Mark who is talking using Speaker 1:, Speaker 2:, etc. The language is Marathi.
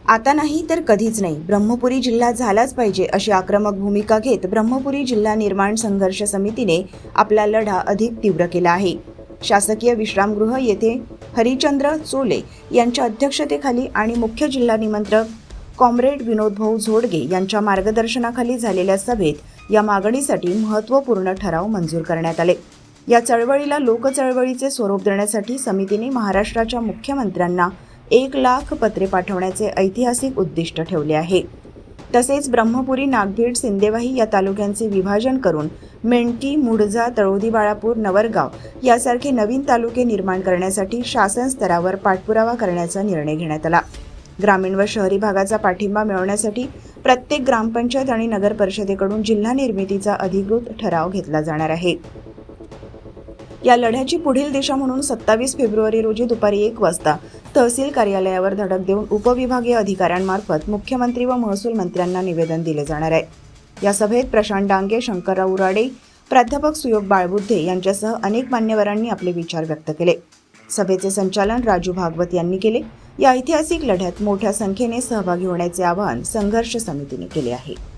Speaker 1: आता नाही तर कधीच नाही, ब्रह्मपुरी जिल्हा झालाच पाहिजे अशी आक्रमक भूमिका घेत ब्रह्मपुरी जिल्हा निर्माण संघर्ष समितीने आपला लढा अधिक तीव्र केला आहे. शासकीय विश्रामगृह येथे हरिचंद्र चोले यांच्या अध्यक्षतेखाली आणि मुख्य जिल्हा निमंत्रक कॉम्रेड विनोदभाऊ झोडगे यांच्या मार्गदर्शनाखाली झालेल्या सभेत या मागणीसाठी महत्त्वपूर्ण ठराव मंजूर करण्यात आले. या चळवळीला लोकचळवळीचे स्वरूप देण्यासाठी समितीने महाराष्ट्राच्या मुख्यमंत्र्यांना 1,00,000 पत्रे पाठवण्याचे ऐतिहासिक उद्दिष्ट ठेवले आहे. तसेच ब्रह्मपुरी, नागभीड, सिंदेवाही या तालुक्यांचे विभाजन करून मेणकी, मुडजा, तळोदी, बाळापूर, नवरगाव यासारखे नवीन तालुके निर्माण करण्यासाठी शासन स्तरावर पाठपुरावा करण्याचा निर्णय घेण्यात आला. ग्रामीण व शहरी भागाचा पाठिंबा मिळवण्यासाठी प्रत्येक ग्रामपंचायत आणि नगर परिषदेकडून जिल्हा निर्मितीचा अधिकृत ठराव घेतला जाणार आहे. या लढ्याची पुढील दिशा म्हणून 27 फेब्रुवारी रोजी दुपारी 1 वाजता तहसील कार्यालयावर धडक देऊन उपविभागीय अधिकाऱ्यांमार्फत मुख्यमंत्री व महसूल मंत्र्यांना निवेदन दिले जाणार आहे. या सभेत प्रशांत डांगे, शंकरराव उराडे, प्राध्यापक सुयोग बाळबुद्धे यांच्यासह अनेक मान्यवरांनी आपले विचार व्यक्त केले. सभेचे संचालन राजू भागवत यांनी केले. या ऐतिहासिक लढ्यात मोठ्या संख्येने सहभागी होण्याचे आवाहन संघर्ष समितीने केले आहे.